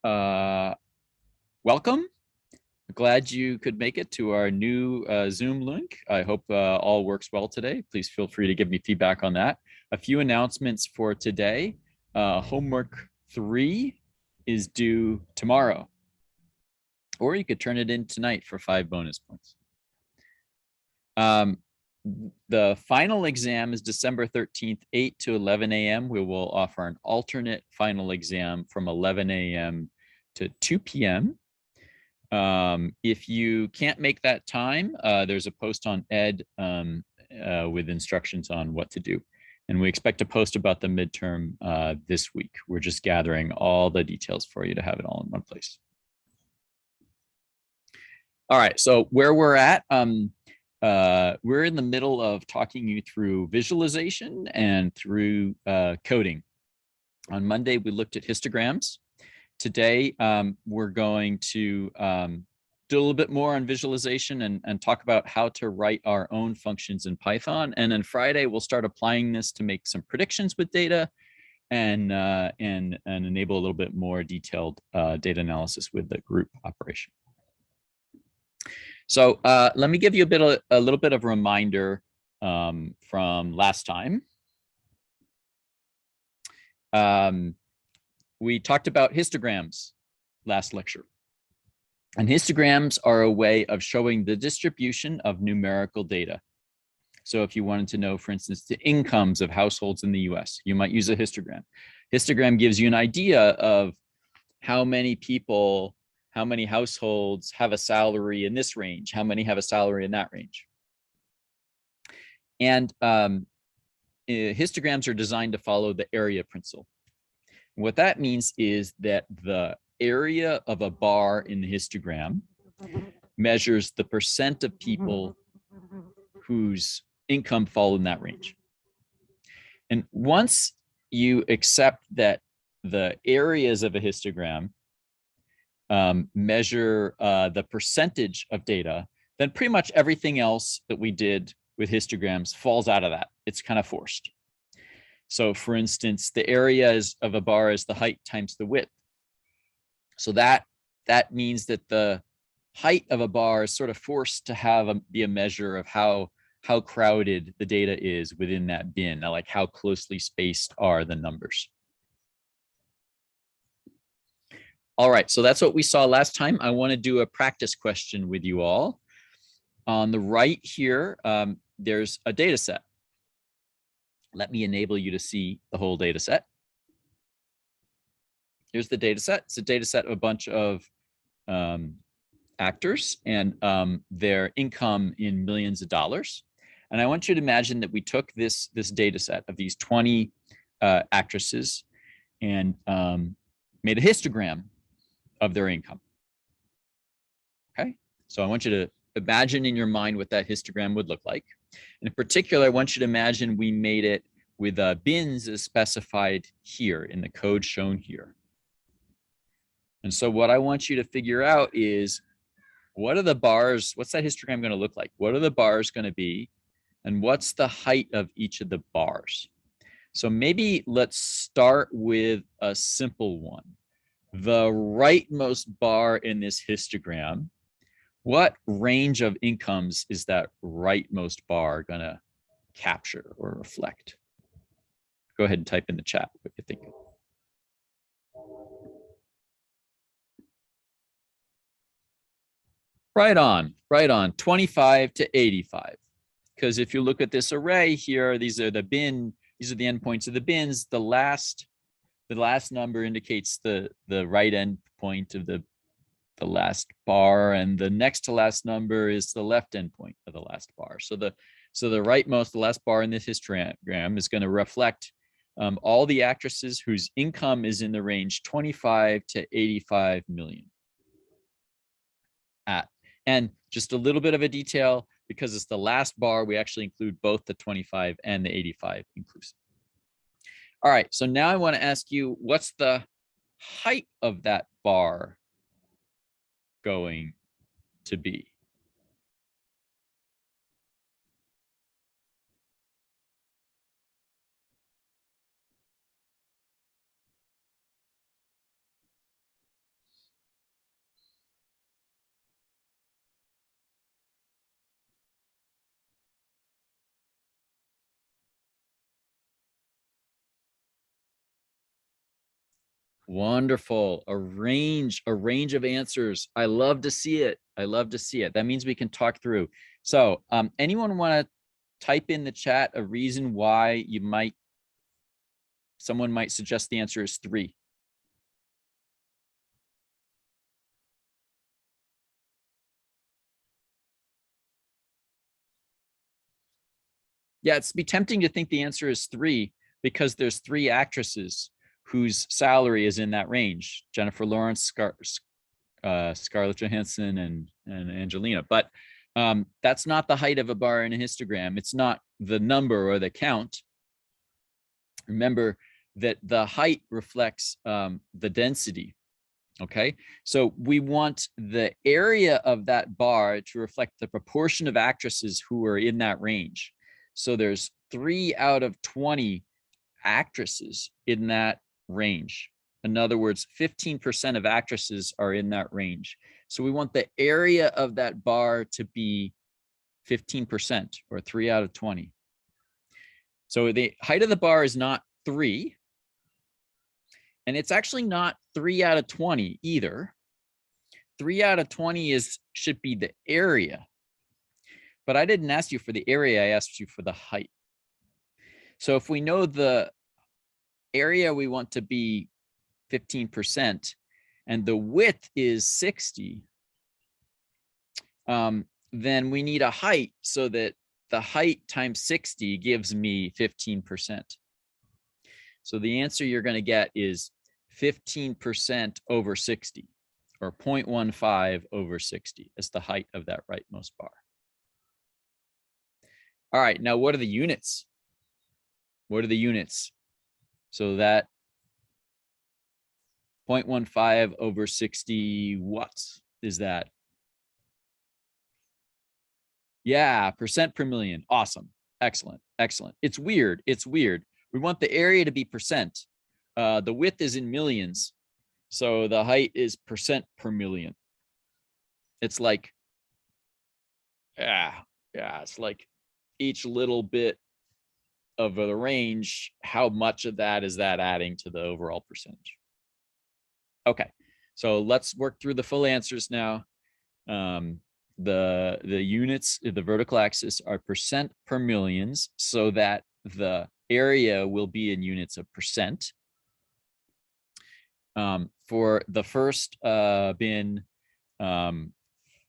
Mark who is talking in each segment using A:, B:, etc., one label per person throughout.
A: Welcome. Glad you could make it to our new Zoom link. I hope all works well today. Please feel free to give me feedback on that. A few announcements for today. Homework 3 is due tomorrow, or you could turn it in tonight for 5 bonus points. The final exam is December 13th, 8 to 11 a.m. We will offer an alternate final exam from 11 a.m. to 2 p.m. If you can't make that time, there's a post on Ed with instructions on what to do. And we expect to post about the midterm this week. We're just gathering all the details for you to have it all in one place. All right, so where we're at, we're in the middle of talking you through visualization and through coding. On Monday, we looked at histograms. Today, we're going to do a little bit more on visualization and talk about how to write our own functions in Python. And then Friday, we'll start applying this to make some predictions with data and enable a little bit more detailed data analysis with the group operation. So let me give you a little bit of a reminder from last time. We talked about histograms last lecture. And histograms are a way of showing the distribution of numerical data. So if you wanted to know, for instance, the incomes of households in the US, you might use a histogram. Histogram gives you an idea of how many people, how many households have a salary in this range, how many have a salary in that range. And histograms are designed to follow the area principle. What that means is that the area of a bar in the histogram measures the percent of people whose income fall in that range. And once you accept that the areas of a histogram measure the percentage of data, then pretty much everything else that we did with histograms falls out of that. It's kind of forced. So for instance, the areas of a bar is the height times the width. So that means that the height of a bar is sort of forced to be a measure of how crowded the data is within that bin, like how closely spaced are the numbers. All right, so that's what we saw last time. I want to do a practice question with you all. On the right here, there's a data set. Let me enable you to see the whole data set. Here's the data set. It's a data set of a bunch of actors and their income in millions of dollars. And I want you to imagine that we took this data set of these 20 actresses and made a histogram of their income. Okay, so I want you to imagine in your mind what that histogram would look like. And in particular, I want you to imagine we made it with bins as specified here in the code shown here. And so what I want you to figure out is, what are the bars? What's that histogram going to look like? What are the bars going to be? And what's the height of each of the bars? So maybe let's start with a simple one. The rightmost bar in this histogram, what range of incomes is that rightmost bar going to capture or reflect? Go ahead and type in the chat what you think. Right on, 25 to 85. Because if you look at this array here, these are the endpoints of the bins. The last number indicates the right endpoint of the last bar, and the next to last number is the left endpoint of the last bar. So the rightmost, the last bar in this histogram is going to reflect all the actresses whose income is in the range 25 to 85 million. And just a little bit of a detail, because it's the last bar, we actually include both the 25 and the 85 inclusive. All right, so now I want to ask you, what's the height of that bar going to be? Wonderful. A range of answers. I love to see it. I love to see it. That means we can talk through. So anyone want to type in the chat a reason why someone might suggest the answer is 3? Yeah, it's be tempting to think the answer is 3 because there's 3 actresses whose salary is in that range: Jennifer Lawrence, Scarlett Johansson, and Angelina. But that's not the height of a bar in a histogram. It's not the number or the count. Remember that the height reflects the density. Okay, so we want the area of that bar to reflect the proportion of actresses who are in that range. So there's 3 out of 20 actresses in that range. In other words, 15% of actresses are in that range. So we want the area of that bar to be 15%, or 3 out of 20. So the height of the bar is not 3. And it's actually not 3 out of 20 either. 3 out of 20 should be the area. But I didn't ask you for the area, I asked you for the height. So if we know the area we want to be 15% and the width is 60, then we need a height so that the height times 60 gives me 15%. So the answer you're going to get is 15% over 60, or 0.15 over 60 is the height of that rightmost bar. All right, now what are the units? What are the units? So that 0.15 over 60, what is that? Yeah, percent per million. Awesome. Excellent. Excellent. It's weird. It's weird. We want the area to be percent. The width is in millions. So the height is percent per million. It's like, it's like each little bit of the range, how much of that is that adding to the overall percentage? Okay, so let's work through the full answers now. The units, the vertical axis are percent per millions, so that the area will be in units of percent. For the first bin,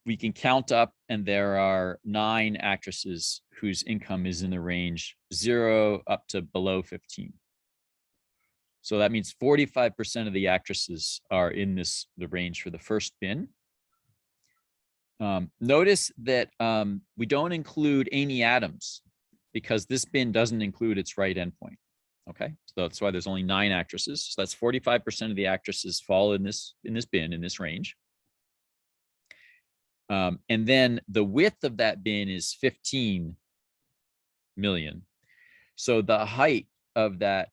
A: we can count up, and there are 9 actresses whose income is in the range 0 up to below 15. So that means 45% of the actresses are in the range for the first bin. Notice that we don't include Amy Adams because this bin doesn't include its right endpoint. Okay, so that's why there's only 9 actresses. So that's 45% of the actresses fall in this bin, in this range. And then the width of that bin is 15 million. So the height of that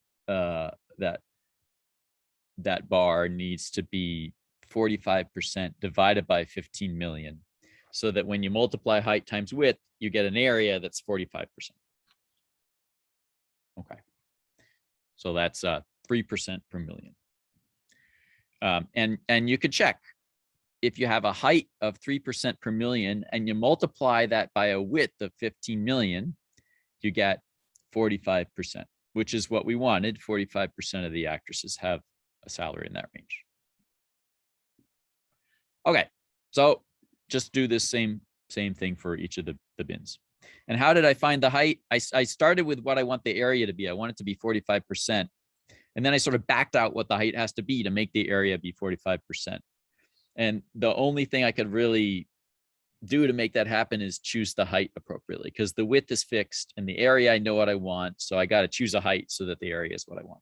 A: bar needs to be 45% divided by 15 million, so that when you multiply height times width, you get an area that's 45%. Okay, so that's 3% per million. And you could check. If you have a height of 3% per million and you multiply that by a width of 15 million, you get 45%, which is what we wanted. 45% of the actresses have a salary in that range. Okay, so just do this same thing for each of the bins. And how did I find the height? I started with what I want the area to be. I want it to be 45%. And then I sort of backed out what the height has to be to make the area be 45%. And the only thing I could really do to make that happen is choose the height appropriately, because the width is fixed and the area, I know what I want. So I got to choose a height so that the area is what I want.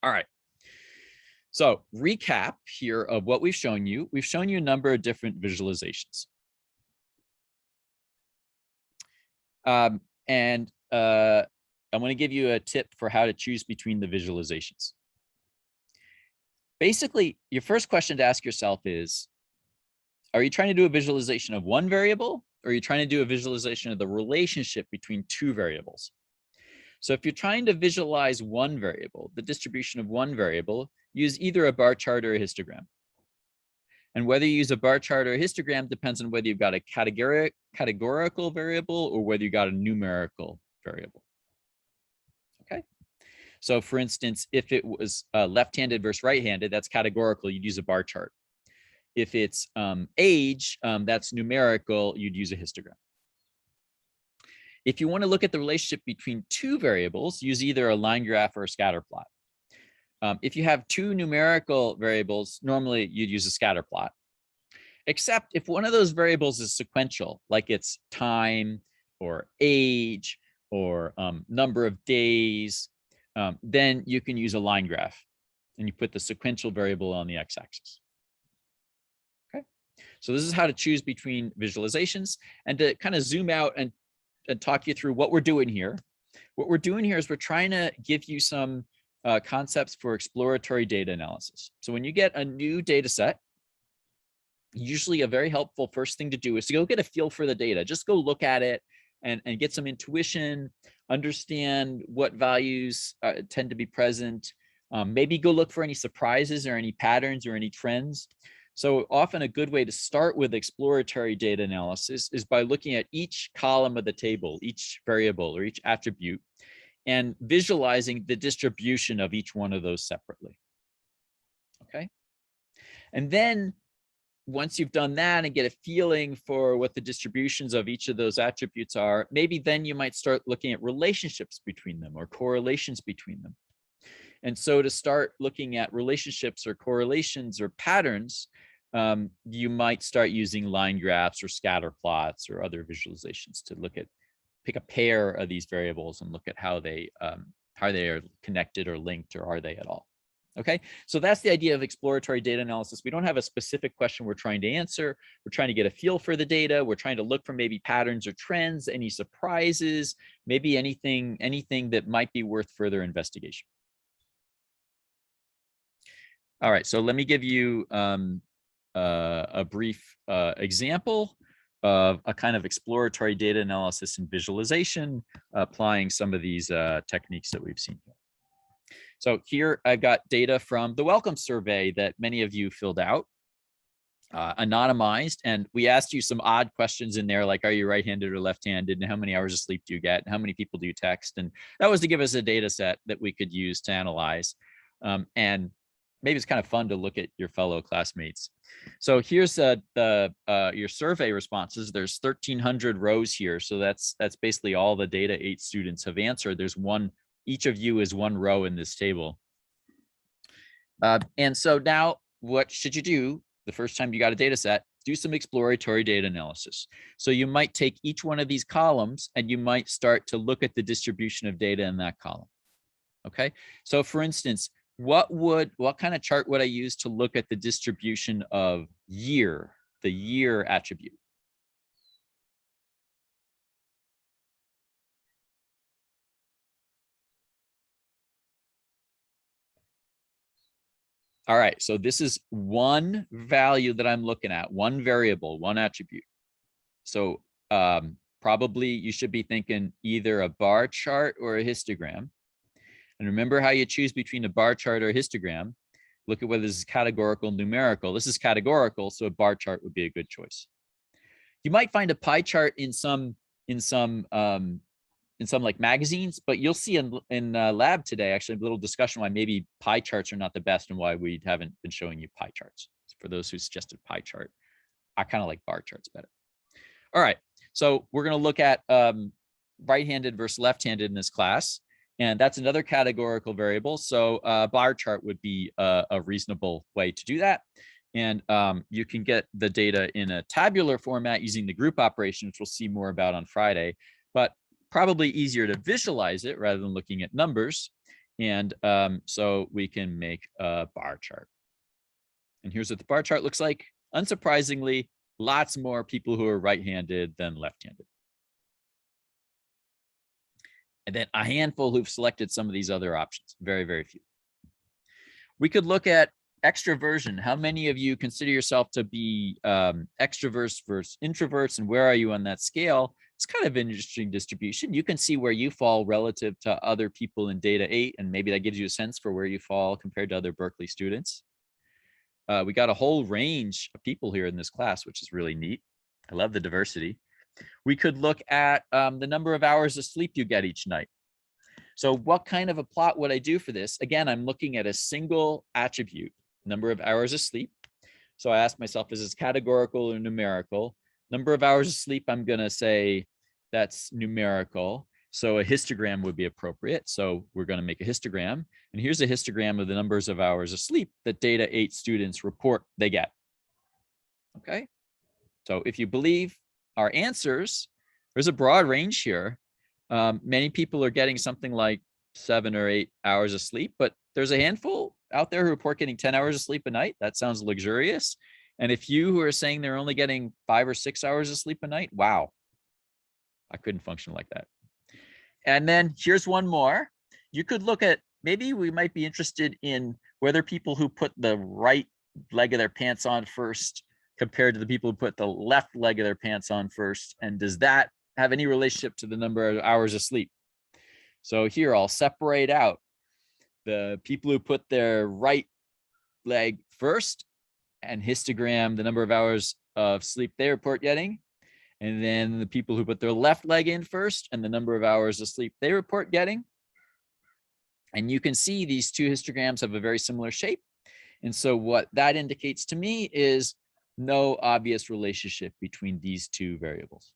A: All right. So recap here of what we've shown you. We've shown you a number of different visualizations. I'm going to give you a tip for how to choose between the visualizations. Basically, your first question to ask yourself is, are you trying to do a visualization of one variable, or are you trying to do a visualization of the relationship between 2 variables? So if you're trying to visualize one variable, the distribution of one variable, use either a bar chart or a histogram. And whether you use a bar chart or a histogram depends on whether you've got a categorical variable or whether you got a numerical variable. Okay. So for instance, if it was left-handed versus right-handed, that's categorical, you'd use a bar chart. If it's age, that's numerical, you'd use a histogram. If you want to look at the relationship between two variables, use either a line graph or a scatter plot. If you have two numerical variables, normally you'd use a scatter plot. Except if one of those variables is sequential, like it's time or age or number of days, then you can use a line graph and you put the sequential variable on the x-axis. Okay, so this is how to choose between visualizations. And to kind of zoom out and talk you through what we're doing here. What we're doing here is we're trying to give you some concepts for exploratory data analysis. So when you get a new data set, usually a very helpful first thing to do is to go get a feel for the data. Just go look at it and get some intuition, understand what values tend to be present. Maybe go look for any surprises or any patterns or any trends. So often a good way to start with exploratory data analysis is by looking at each column of the table, each variable or each attribute, and visualizing the distribution of each one of those separately. Okay. And then once you've done that and get a feeling for what the distributions of each of those attributes are, maybe then you might start looking at relationships between them or correlations between them. And so to start looking at relationships or correlations or patterns, you might start using line graphs or scatter plots or other visualizations to pick a pair of these variables and look at how they are connected or linked, or are they at all. Okay, so that's the idea of exploratory data analysis. We don't have a specific question we're trying to answer. We're trying to get a feel for the data. We're trying to look for maybe patterns or trends, any surprises, maybe anything that might be worth further investigation. All right, so let me give you a brief example of a kind of exploratory data analysis and visualization, applying some of these techniques that we've seen here. So here I've got data from the welcome survey that many of you filled out, anonymized, and we asked you some odd questions in there, like, are you right-handed or left-handed, and how many hours of sleep do you get, and how many people do you text? And that was to give us a data set that we could use to analyze. And maybe it's kind of fun to look at your fellow classmates. So here's your survey responses. There's 1,300 rows here. So that's basically all the data 8 students have answered. There's one, each of you is one row in this table. And so now what should you do the first time you got a data set? Do some exploratory data analysis. So you might take each one of these columns and you might start to look at the distribution of data in that column. Okay, so for instance, what kind of chart would I use to look at the distribution of year, the year attribute? All right, so this is one value that I'm looking at, one variable, one attribute. So probably you should be thinking either a bar chart or a histogram. And remember how you choose between a bar chart or a histogram. Look at whether this is categorical, numerical. This is categorical, so a bar chart would be a good choice. You might find a pie chart in some like magazines, but you'll see in lab today, actually, a little discussion why maybe pie charts are not the best and why we haven't been showing you pie charts. For those who suggested pie chart, I kind of like bar charts better. All right, so we're going to look at right-handed versus left-handed in this class. And that's another categorical variable. So bar chart would be a reasonable way to do that. And you can get the data in a tabular format using the group operation, which we'll see more about on Friday, but probably easier to visualize it rather than looking at numbers. And so we can make a bar chart. And here's what the bar chart looks like. Unsurprisingly, lots more people who are right-handed than left-handed. And then a handful who've selected some of these other options, very, very few. We could look at extroversion. How many of you consider yourself to be extroverts versus introverts, and where are you on that scale? It's kind of an interesting distribution. You can see where you fall relative to other people in data 8, and maybe that gives you a sense for where you fall compared to other Berkeley students. We got a whole range of people here in this class, which is really neat. I love the diversity. We could look at the number of hours of sleep you get each night. So what kind of a plot would I do for this? Again, I'm looking at a single attribute, number of hours of sleep. So I ask myself, is this categorical or numerical? Number of hours of sleep, I'm going to say that's numerical. So a histogram would be appropriate. So we're going to make a histogram. And here's a histogram of the numbers of hours of sleep that data 8 students report they get. Okay. So if you believe our answers, there's a broad range here. Many people are getting something like 7 or 8 hours of sleep, but there's a handful out there who report getting 10 hours of sleep a night. That sounds luxurious. And if you who are saying they're only getting 5 or 6 hours of sleep a night, wow, I couldn't function like that. And then here's one more. You could look at, maybe we might be interested in whether people who put the right leg of their pants on first compared to the people who put the left leg of their pants on first. And does that have any relationship to the number of hours of sleep? So here I'll separate out the people who put their right leg first and histogram the number of hours of sleep they report getting. And then the people who put their left leg in first and the number of hours of sleep they report getting. And you can see these two histograms have a very similar shape. And so what that indicates to me is no obvious relationship between these two variables.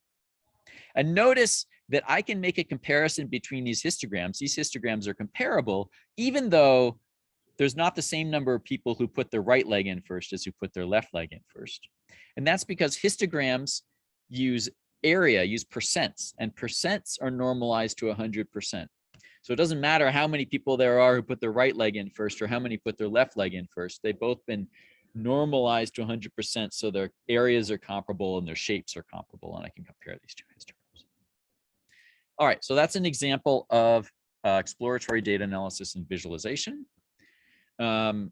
A: And notice that I can make a comparison between these histograms. These histograms are comparable, even though there's not the same number of people who put their right leg in first as who put their left leg in first. And that's because histograms use area, use percents, and percents are normalized to 100%. So it doesn't matter how many people there are who put their right leg in first or how many put their left leg in first. They've both been normalized to 100%, so their areas are comparable and their shapes are comparable, and I can compare these two histograms. All right, so that's an example of exploratory data analysis and visualization. I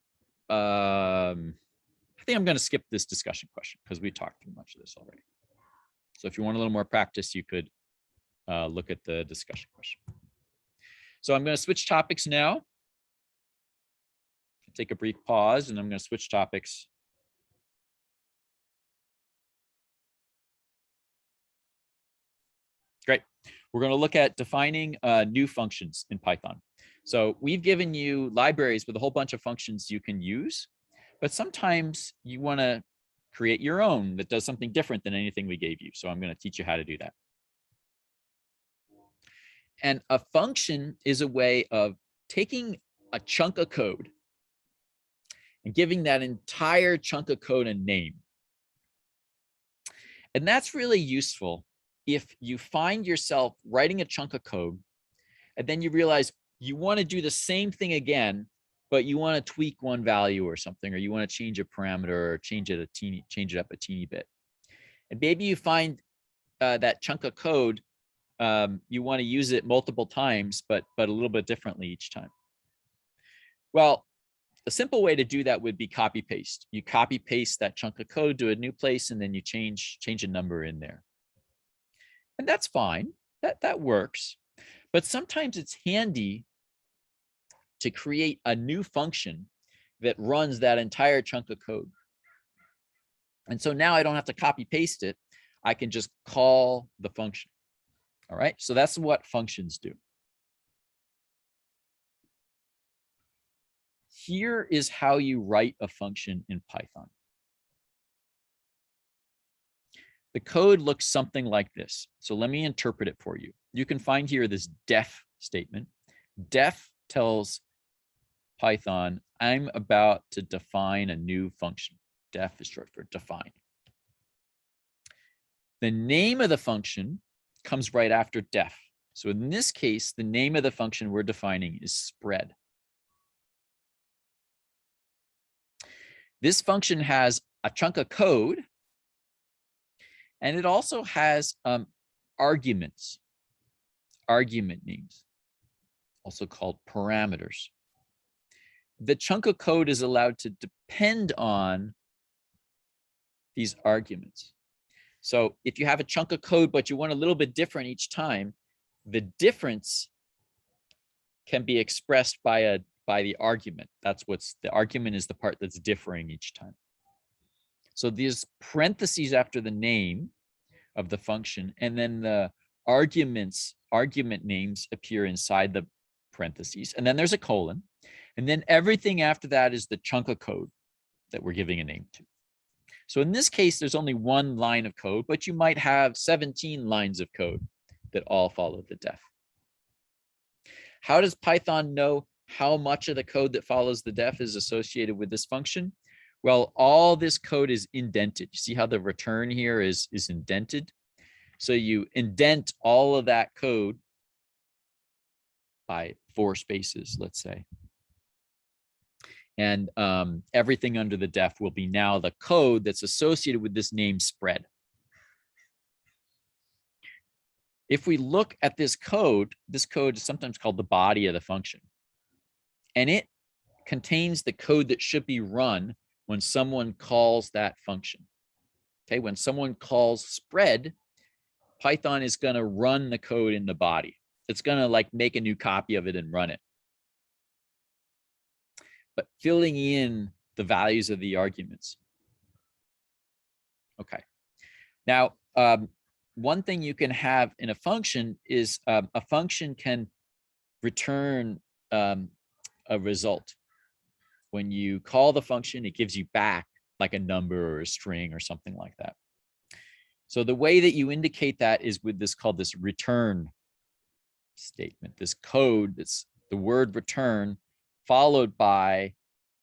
A: think I'm going to skip this discussion question because we talked through much of this already. So if you want a little more practice, you could look at the discussion question. So I'm going to switch topics now. Take a brief pause, and I'm going to switch topics. Great. We're going to look at defining new functions in Python. So we've given you libraries with a whole bunch of functions you can use, but sometimes you want to create your own that does something different than anything we gave you. So I'm going to teach you how to do that. And a function is a way of taking a chunk of code and giving that entire chunk of code a name. And that's really useful if you find yourself writing a chunk of code and then you realize you want to do the same thing again, but you want to tweak one value or something, or you want to change a parameter or change it up a teeny bit. And maybe you find that chunk of code, you want to use it multiple times, but a little bit differently each time. Well, a simple way to do that would be copy paste. You copy paste that chunk of code to a new place, and then you change a number in there. And that's fine. That works. But sometimes it's handy to create a new function that runs that entire chunk of code. And so now I don't have to copy paste it. I can just call the function. All right. So that's what functions do. Here is how you write a function in Python. The code looks something like this. So let me interpret it for you. You can find here this def statement. Def tells Python, I'm about to define a new function. Def is short for define. The name of the function comes right after def. So in this case, the name of the function we're defining is spread. This function has a chunk of code, and it also has arguments, argument names, also called parameters. The chunk of code is allowed to depend on these arguments. So if you have a chunk of code, but you want a little bit different each time, the difference can be expressed by the argument. That's what's the argument is the part that's differing each time. So these parentheses after the name of the function, and then the argument names appear inside the parentheses, and then there's a colon, and then everything after that is the chunk of code that we're giving a name to. So in this case, there's only one line of code, but you might have 17 lines of code that all follow the def. How does Python know how much of the code that follows the def is associated with this function? Well, all this code is indented. You see how the return here is indented? So you indent all of that code by 4 spaces, let's say. And everything under the def will be now the code that's associated with this name spread. If we look at this code is sometimes called the body of the function. And it contains the code that should be run when someone calls that function. Okay, when someone calls spread, Python is going to run the code in the body. It's going to like make a new copy of it and run it. But filling in the values of the arguments. Okay. Now, one thing you can have in a function is a function can return a result. When you call the function, it gives you back like a number or a string or something like that. So the way that you indicate that is with this called this return statement, this code that's the word return followed by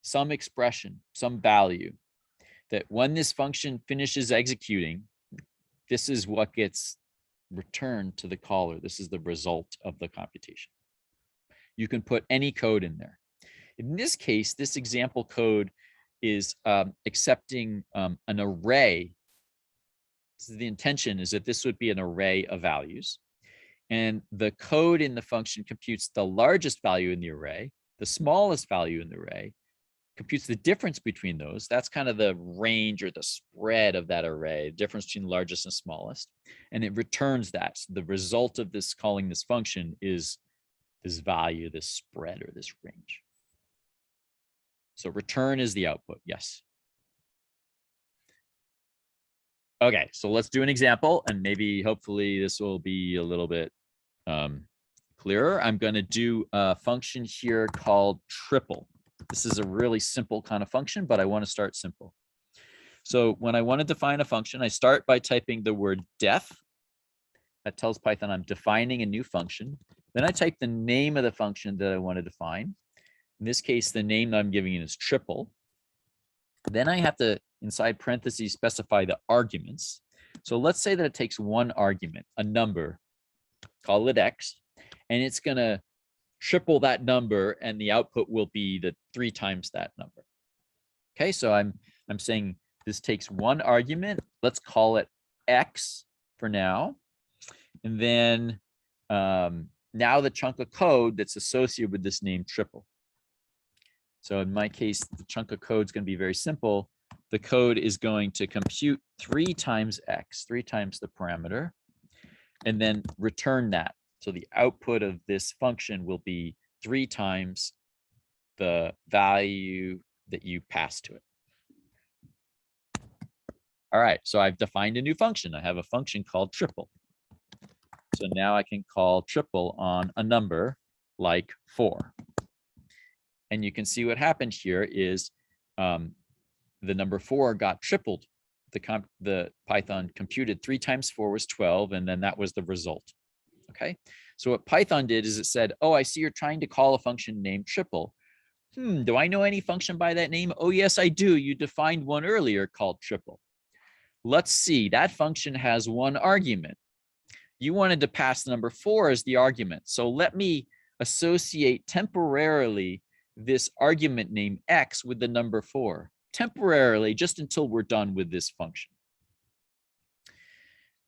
A: some expression, some value, that when this function finishes executing, this is what gets returned to the caller. This is the result of the computation. You can put any code in there. In this case, this example code is accepting an array. So the intention is that this would be an array of values. And the code in the function computes the largest value in the array, the smallest value in the array, computes the difference between those. That's kind of the range or the spread of that array, difference between largest and smallest. And it returns that. So the result of this calling this function is this value, this spread or this range. So return is the output, yes. Okay, so let's do an example and maybe hopefully this will be a little bit clearer. I'm going to do a function here called triple. This is a really simple kind of function, but I want to start simple. So when I want to define a function, I start by typing the word def. That tells Python I'm defining a new function. Then I type the name of the function that I want to define. In this case, the name that I'm giving it is triple. Then I have to, inside parentheses, specify the arguments. So let's say that it takes one argument, a number, call it x, and it's going to triple that number, and the output will be the 3 times that number. Okay, so I'm saying this takes one argument. Let's call it x for now. And then now the chunk of code that's associated with this name triple. So in my case, the chunk of code is going to be very simple. The code is going to compute 3 times x, 3 times the parameter, and then return that. So the output of this function will be 3 times the value that you pass to it. All right, so I've defined a new function. I have a function called triple. So now I can call triple on a number like 4. And you can see what happened here is the number 4 got tripled. The Python computed 3 times 4 was 12, and then that was the result. Okay, so what Python did is it said, oh, I see you're trying to call a function named triple. Do I know any function by that name? Oh, yes, I do. You defined one earlier called triple. Let's see, that function has one argument. You wanted to pass the number 4 as the argument. So let me associate temporarily this argument name x with the number 4, temporarily, just until we're done with this function.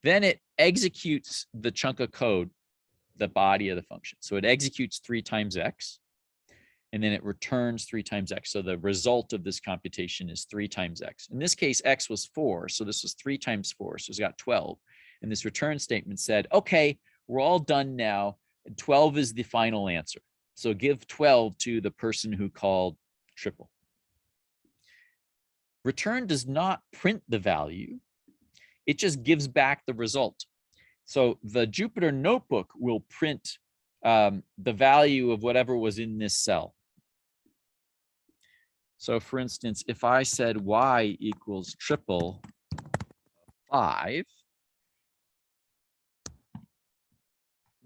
A: Then it executes the chunk of code, the body of the function. So it executes 3 times x. and then it returns 3 times x. So the result of this computation is 3 times x. In this case, x was 4, so this was 3 times 4, so it's got 12. And this return statement said, okay, we're all done now. 12 is the final answer. So give 12 to the person who called triple. Return does not print the value. It just gives back the result. So the Jupyter Notebook will print the value of whatever was in this cell. So for instance, if I said y equals triple 5,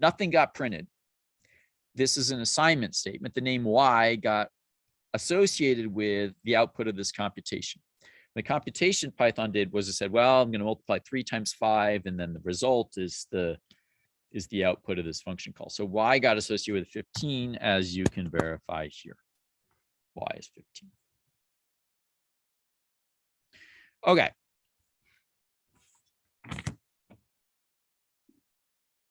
A: nothing got printed. This is an assignment statement. The name y got associated with the output of this computation. The computation Python did was it said, well, I'm going to multiply 3 times 5, and then the result is the output of this function call. So y got associated with 15, as you can verify here. Y is 15. Okay.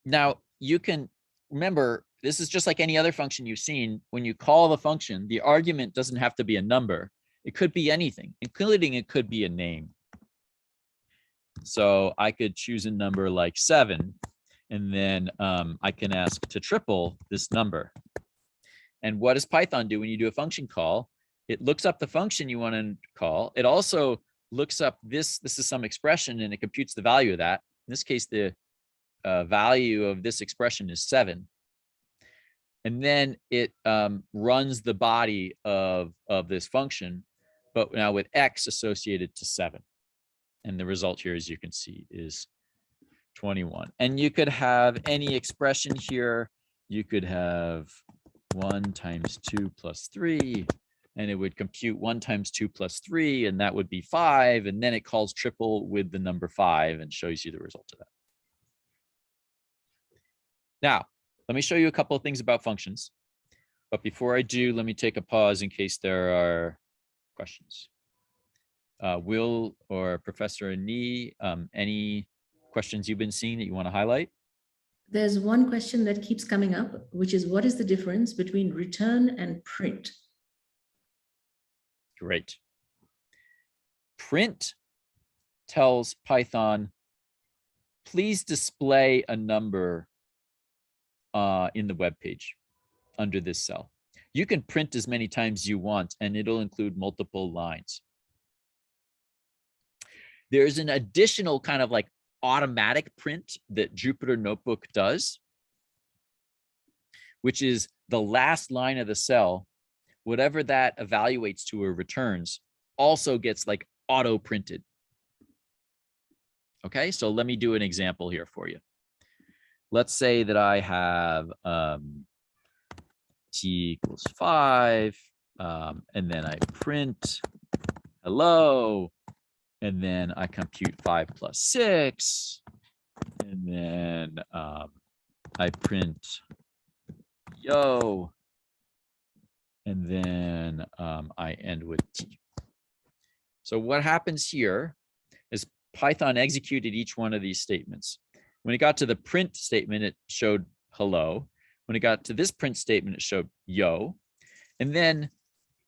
A: Now you can remember, this is just like any other function you've seen. When you call the function, the argument doesn't have to be a number. It could be anything, including it could be a name. So I could choose a number like 7, and then I can ask to triple this number. And what does Python do when you do a function call? It looks up the function you want to call. It also looks up this is some expression, and it computes the value of that. In this case, the value of this expression is 7. And then it runs the body of this function, but now with x associated to 7. And the result here, as you can see, is 21. And you could have any expression here. You could have 1 times 2 plus 3, and it would compute 1 times 2 plus 3, and that would be 5. And then it calls triple with the number 5 and shows you the result of that. Now, let me show you a couple of things about functions. But before I do, let me take a pause in case there are questions. Will or Professor Ani, any questions you've been seeing that you want to highlight?
B: There's one question that keeps coming up, which is what is the difference between return and print?
A: Great. Print tells Python, please display a number in the web page under this cell. You can print as many times as you want, and it'll include multiple lines. There's an additional kind of like automatic print that Jupyter Notebook does, which is the last line of the cell, whatever that evaluates to or returns, also gets like auto printed. Okay, so let me do an example here for you. Let's say that I have t equals 5, and then I print hello, and then I compute 5 plus 6, and then I print yo, and then I end with t. So what happens here is Python executed each one of these statements. When it got to the print statement, it showed hello. When it got to this print statement, it showed yo. And then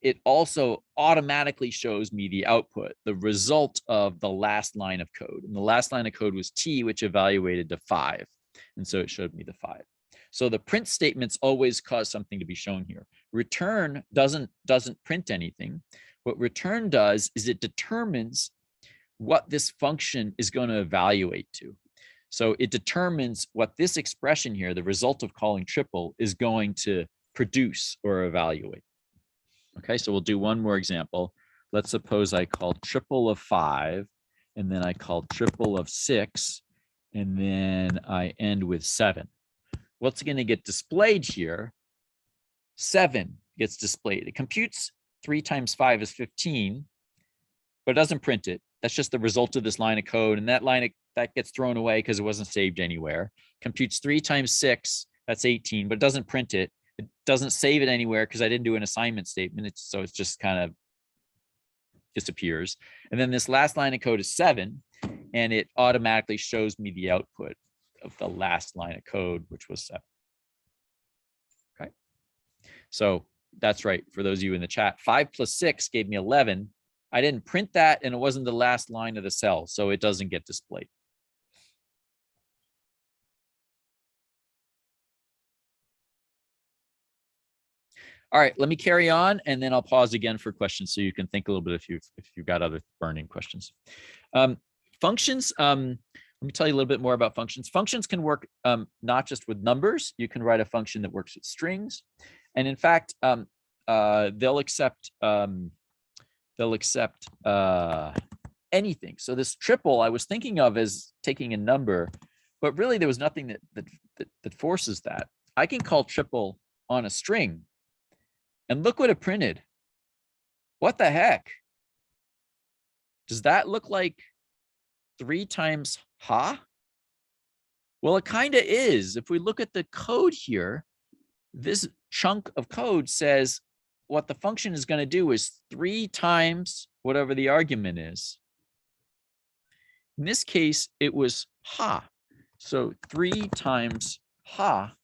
A: it also automatically shows me the output, the result of the last line of code. And the last line of code was t, which evaluated to 5. And so it showed me the 5. So the print statements always cause something to be shown here. Return doesn't print anything. What return does is it determines what this function is going to evaluate to. So it determines what this expression here, the result of calling triple, is going to produce or evaluate. Okay, so we'll do one more example. Let's suppose I call triple of 5, and then I call triple of 6, and then I end with 7. What's going to get displayed here? 7 gets displayed. It computes 3 times 5 is 15, but it doesn't print it. That's just the result of this line of code, and that that gets thrown away because it wasn't saved anywhere. Computes 3 times 6, that's 18, but it doesn't print it. It doesn't save it anywhere because I didn't do an assignment statement. So it's just kind of disappears. And then this last line of code is 7, and it automatically shows me the output of the last line of code, which was 7. Okay. So that's right. For those of you in the chat, 5 plus 6 gave me 11. I didn't print that, and it wasn't the last line of the cell, so it doesn't get displayed. All right, let me carry on, and then I'll pause again for questions so you can think a little bit if you've got other burning questions. Functions, let me tell you a little bit more about functions. Functions can work not just with numbers. You can write a function that works with strings. And in fact, they'll accept anything. So this triple I was thinking of as taking a number, but really there was nothing that forces that. I can call triple on a string, and look what it printed. What the heck? Does that look like 3 times ha? Well, it kind of is. If we look at the code here, this chunk of code says what the function is going to do is 3 times whatever the argument is. In this case, it was ha. So 3 times ha.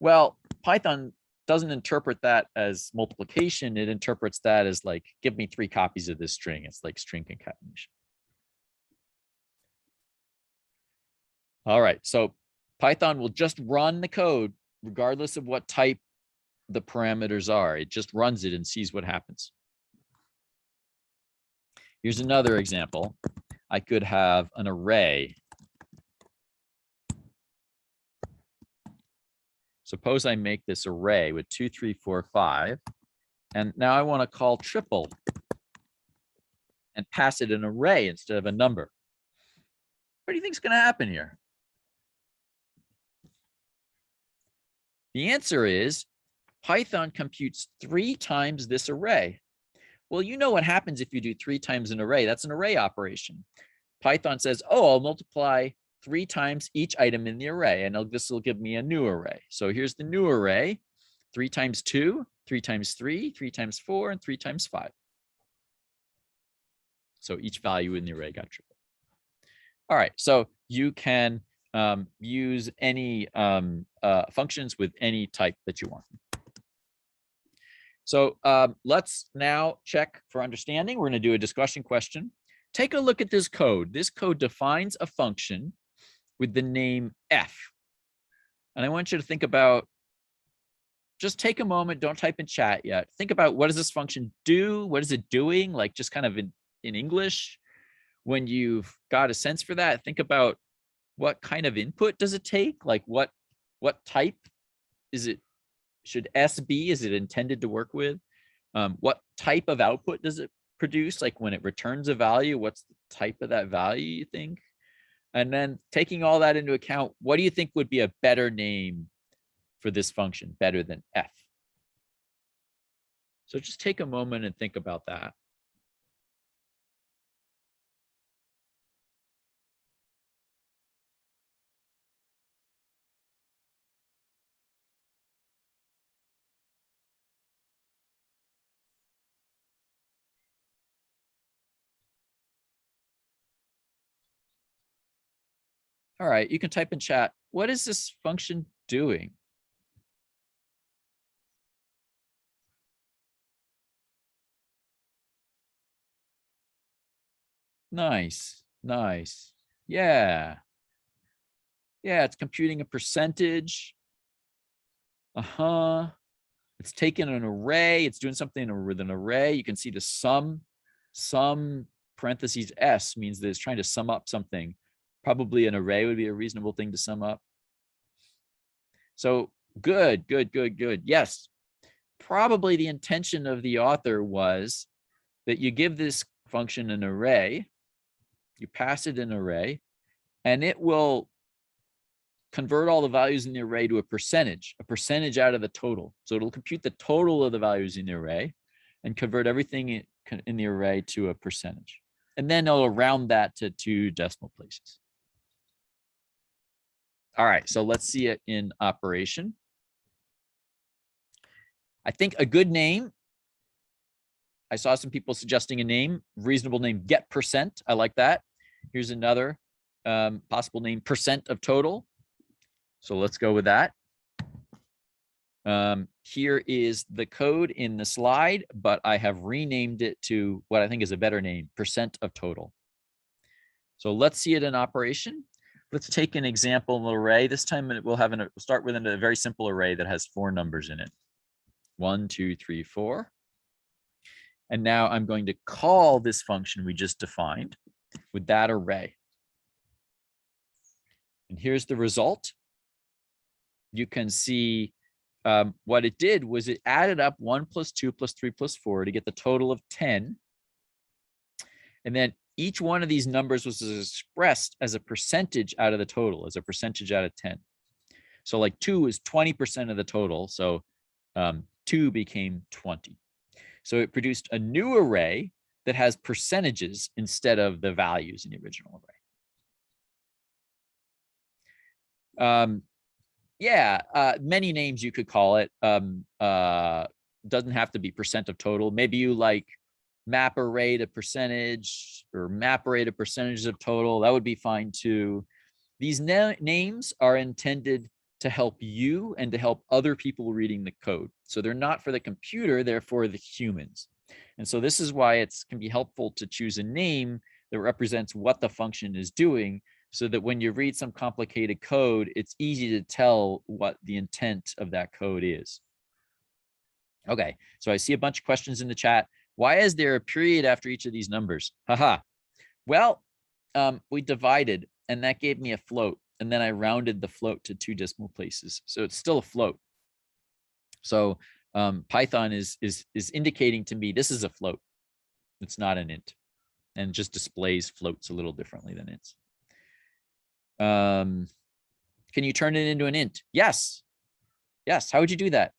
A: Well, Python doesn't interpret that as multiplication. It interprets that as like, give me 3 copies of this string. It's like string concatenation. All right, so Python will just run the code regardless of what type the parameters are. It just runs it and sees what happens. Here's another example. I could have an array. Suppose I make this array with 2, 3, 4, 5, and now I want to call triple and pass it an array instead of a number. What do you think is going to happen here? The answer is Python computes 3 times this array. Well, you know what happens if you do 3 times an array. That's an array operation. Python says, oh, I'll multiply 3 times each item in the array, and this will give me a new array. So here's the new array: 3 times 2, 3 times 3, 3 times 4, and 3 times 5. So each value in the array got triple. All right, so you can use any functions with any type that you want. So let's now check for understanding. We're going to do a discussion question. Take a look at this code. This code defines a function with the name f. And I want you to think about, just take a moment, don't type in chat yet. Think about, what does this function do? What is it doing? Like, just kind of in English. When you've got a sense for that, think about, what kind of input does it take? Like what type is it? Should S be? Is it intended to work with? What type of output does it produce? Like when it returns a value, what's the type of that value, you think? And then taking all that into account, what do you think would be a better name for this function, better than f? So just take a moment and think about that. All right, you can type in chat, what is this function doing? Nice, nice. Yeah. Yeah, it's computing a percentage. It's taking an array. It's doing something with an array. You can see the sum parentheses s means that it's trying to sum up something. Probably an array would be a reasonable thing to sum up. So good, good, good, good. Yes, probably the intention of the author was that you give this function an array, you pass it an array, and it will convert all the values in the array to a percentage out of the total. So it'll compute the total of the values in the array and convert everything in the array to a percentage. And then it'll round that to 2 decimal places. All right, so let's see it in operation. I think a good name, I saw some people suggesting a name, reasonable name, get percent. I like that. Here's another possible name, percent of total. So let's go with that. Here is the code in the slide, but I have renamed it to what I think is a better name, percent of total. So let's see it in operation. Let's take an example of an array. This time we'll start with a very simple array that has 4 numbers in it. 1, 2, 3, 4. And now I'm going to call this function we just defined with that array. And here's the result. You can see what it did was it added up 1 plus 2 plus 3 plus 4 to get the total of 10. And then each one of these numbers was expressed as a percentage out of the total, as a percentage out of 10. So like 2 is 20% of the total. So 2 became 20. So it produced a new array that has percentages instead of the values in the original array. Many names you could call it. Doesn't have to be percent of total. Maybe you like map array to percentage or map array to percentages of total. That would be fine too. These names are intended to help you and to help other people reading the code. So they're not for the computer, they're for the humans. And so this is why it can be helpful to choose a name that represents what the function is doing, so that when you read some complicated code, it's easy to tell what the intent of that code is. Okay, so I see a bunch of questions in the chat. Why is there a period after each of these numbers? Haha. Well, we divided and that gave me a float. And then I rounded the float to 2 decimal places. So it's still a float. So Python is indicating to me this is a float. It's not an int, and just displays floats a little differently than ints. Can you turn it into an int? Yes. Yes. How would you do that?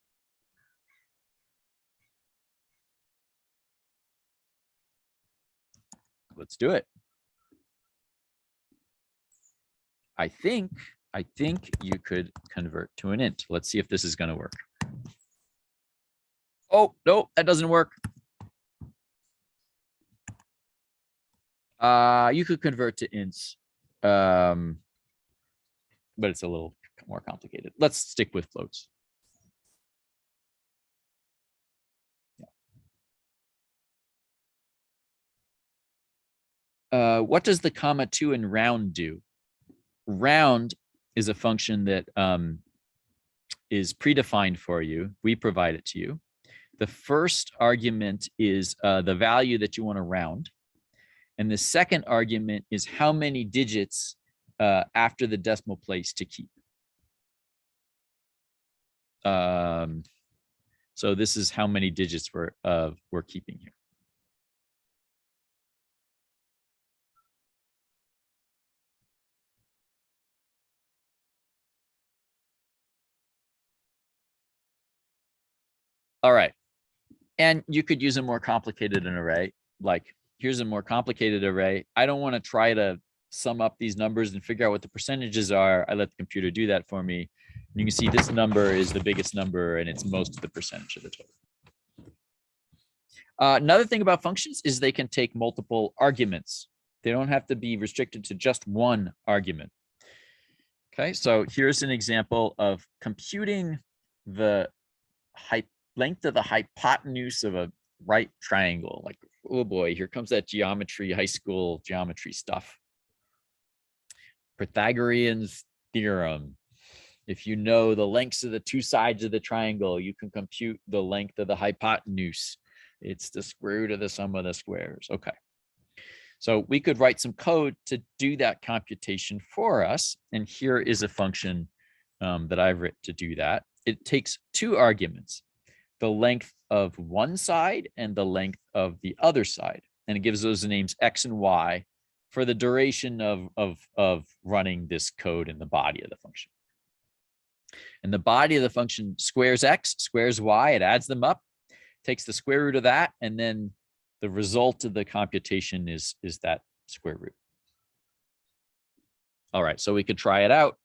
A: Let's do it. I think you could convert to an int. Let's see if this is going to work. Oh, no, that doesn't work. You could convert to ints, but it's a little more complicated. Let's stick with floats. What does the comma 2 in round do? Round is a function that is predefined for you. We provide it to you. The first argument is the value that you want to round. And the second argument is how many digits after the decimal place to keep. So this is how many digits we're keeping here. All right. And you could use a more complicated array. Like, here's a more complicated array. I don't want to try to sum up these numbers and figure out what the percentages are. I let the computer do that for me. And you can see this number is the biggest number, and it's most of the percentage of the total. Another thing about functions is they can take multiple arguments. They don't have to be restricted to just one argument. Okay, so here's an example of computing the length of the hypotenuse of a right triangle. Like, oh boy, here comes that geometry, high school geometry stuff. Pythagorean's theorem. If you know the lengths of the 2 sides of the triangle, you can compute the length of the hypotenuse. It's the square root of the sum of the squares. Okay. So we could write some code to do that computation for us. And here is a function that I've written to do that. It takes 2 arguments, the length of one side and the length of the other side. And it gives those the names X and Y for the duration of running this code in the body of the function. And the body of the function squares X, squares Y, it adds them up, takes the square root of that, and then the result of the computation is that square root. All right, so we could try it out.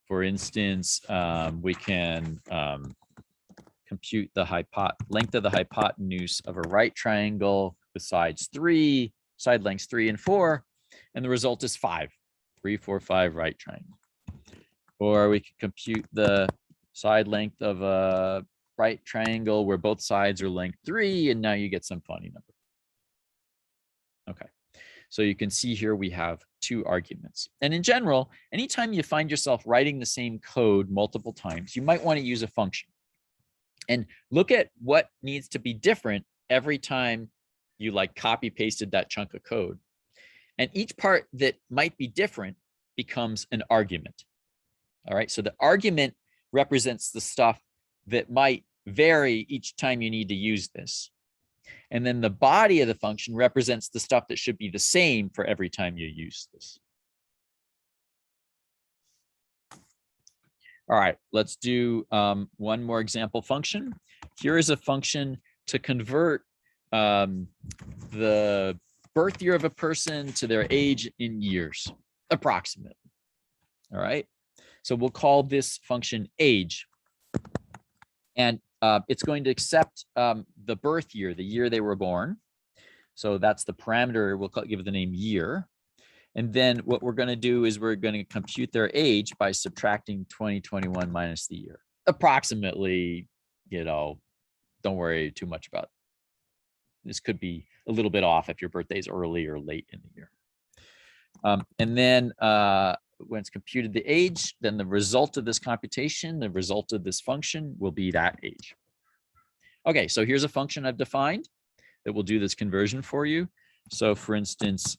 A: For instance, we can compute the length of the hypotenuse of a right triangle with side lengths 3 and 4, and the result is 5. 3, 4, 5 right triangle. Or we could compute the side length of a right triangle where both sides are length 3, and now you get some funny number. Okay, so you can see here we have 2 arguments. And in general, anytime you find yourself writing the same code multiple times, you might want to use a function. And look at what needs to be different every time you like copy pasted that chunk of code. And each part that might be different becomes an argument. All right, so the argument represents the stuff that might vary each time you need to use this. And then the body of the function represents the stuff that should be the same for every time you use this. All right, let's do one more example function. Here is a function to convert the birth year of a person to their age in years, approximately. All right, so we'll call this function age. And it's going to accept the birth year, the year they were born. So that's the parameter, we'll give it the name year. And then what we're going to do is we're going to compute their age by subtracting 2021 minus the year. Approximately, you know, don't worry too much about it. This could be a little bit off if your birthday is early or late in the year. And then when it's computed the age, then the result of this computation, the result of this function will be that age. Okay, so here's a function I've defined that will do this conversion for you. So for instance,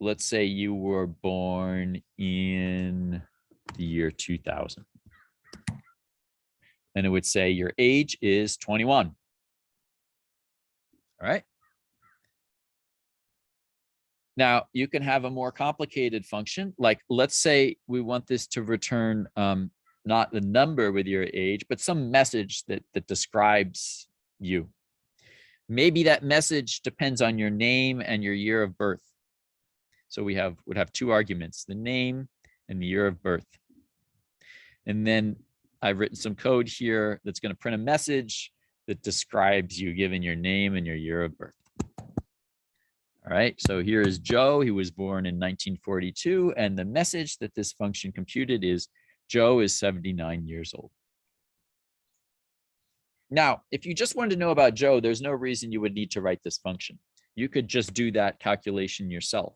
A: let's say you were born in the year 2000. And it would say your age is 21. All right. Now you can have a more complicated function. Like let's say we want this to return not the number with your age, but some message that describes you. Maybe that message depends on your name and your year of birth. So we would have 2 arguments, the name and the year of birth. And then I've written some code here that's going to print a message that describes you given your name and your year of birth. All right, so here is Joe. He was born in 1942. And the message that this function computed is Joe is 79 years old. Now, if you just wanted to know about Joe, there's no reason you would need to write this function. You could just do that calculation yourself.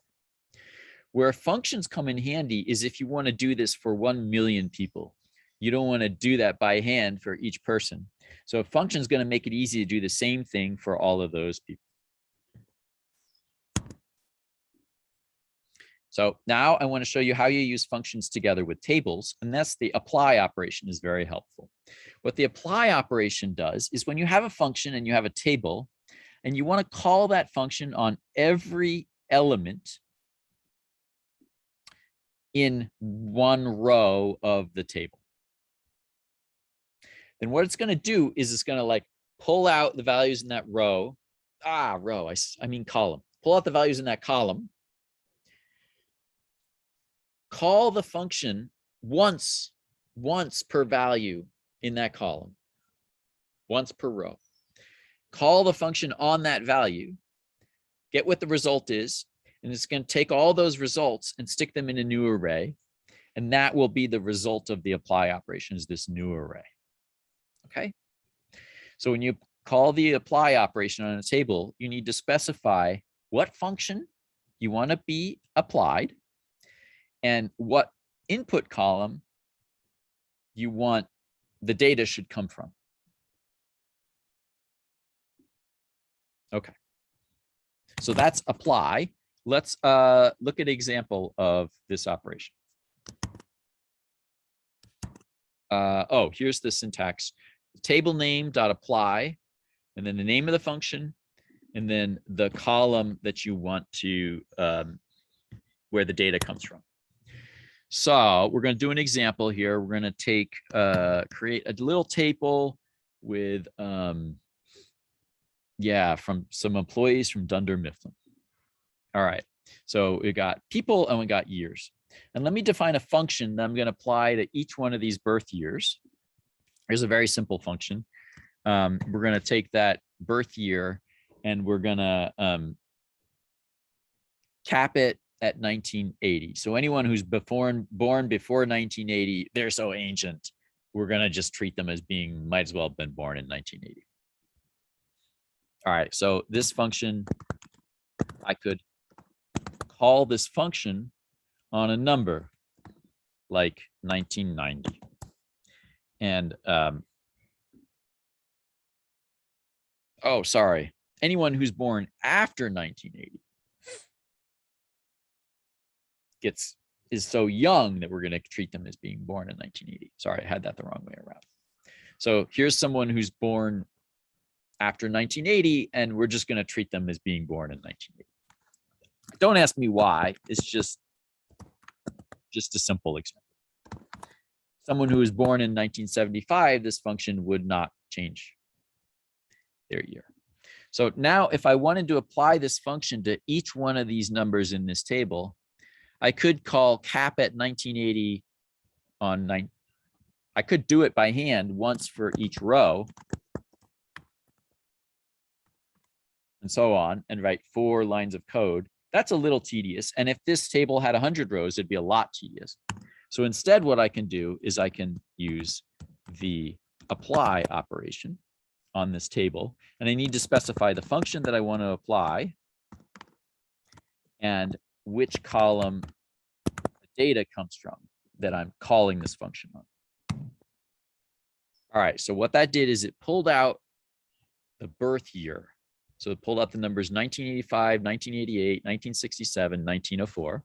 A: Where functions come in handy is if you want to do this for 1 million people. You don't want to do that by hand for each person. So a function is going to make it easy to do the same thing for all of those people. So now I want to show you how you use functions together with tables, and that's the apply operation is very helpful. What the apply operation does is when you have a function and you have a table and you want to call that function on every element in one row of the table, then what it's going to do is it's going to like pull out the values in that row. I mean column. Pull out the values in that column. Call the function once per value in that column, once per row. Call the function on that value, get what the result is, and it's going to take all those results and stick them in a new array. And that will be the result of the apply operation, is this new array. Okay. So when you call the apply operation on a table, you need to specify what function you want to be applied and what input column you want the data should come from. Okay. So that's apply. Let's look at an example of this operation. Here's the syntax. Table name dot apply, and then the name of the function, and then the column that you want to, where the data comes from. So we're going to do an example here. We're going to take, create a little table with, from some employees from Dunder Mifflin. All right, so we got people and we got years. And let me define a function that I'm going to apply to each one of these birth years. Here's a very simple function. We're going to take that birth year and we're going to cap it at 1980. So anyone who's born before 1980, they're so ancient. we're going to just treat them as being, might as well have been born in 1980. All right, so this function, I could call this function on a number like 1990. And, oh, sorry, anyone who's born after 1980 is so young that we're going to treat them as being born in 1980. Sorry, I had that the wrong way around. So here's someone who's born after 1980, and we're just going to treat them as being born in 1980. Don't ask me why. It's just a simple example. Someone who was born in 1975, this function would not change their year. So now if I wanted to apply this function to each one of these numbers in this table, I could call cap at 1980 on 9. I could do it by hand once for each row and so on, and write 4 lines of code. That's a little tedious. And if this table had 100 rows, it'd be a lot tedious. So instead, what I can do is I can use the apply operation on this table, and I need to specify the function that I want to apply and which column the data comes from that I'm calling this function on. All right, so what that did is it pulled out the birth year. So it pulled out the numbers 1985, 1988, 1967, 1904.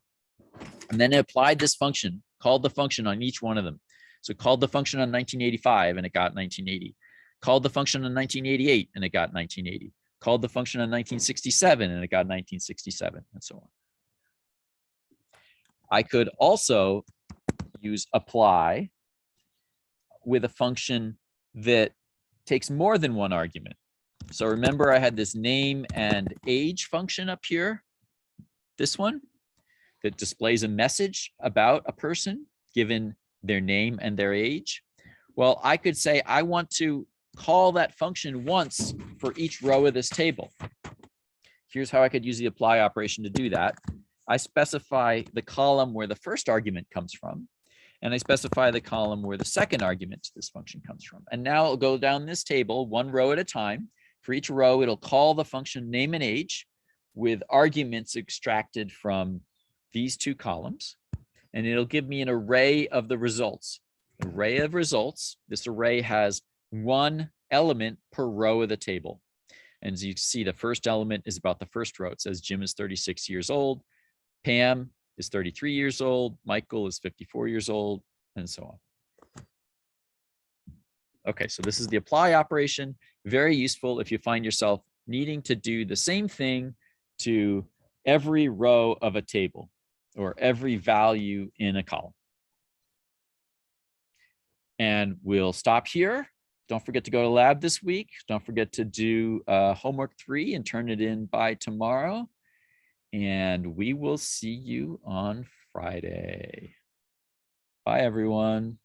A: And then it applied this function, called the function on each one of them. So it called the function on 1985 and it got 1980. Called the function on 1988 and it got 1980. Called the function on 1967 and it got 1967, and so on. I could also use apply with a function that takes more than one argument. So remember I had this name and age function up here, this one, that displays a message about a person given their name and their age. Well, I could say I want to call that function once for each row of this table. Here's how I could use the apply operation to do that. I specify the column where the first argument comes from, and I specify the column where the second argument to this function comes from. And now it'll go down this table one row at a time. For each row, it'll call the function name and age with arguments extracted from these 2 columns, and it'll give me an array of the results. Array of results. This array has 1 element per row of the table. And as you see, the first element is about the first row. It says Jim is 36 years old, Pam is 33 years old, Michael is 54 years old, and so on. Okay, so this is the apply operation. Very useful if you find yourself needing to do the same thing to every row of a table or every value in a column. And we'll stop here. Don't forget to go to lab this week. Don't forget to do homework 3 and turn it in by tomorrow. And we will see you on Friday. Bye, everyone.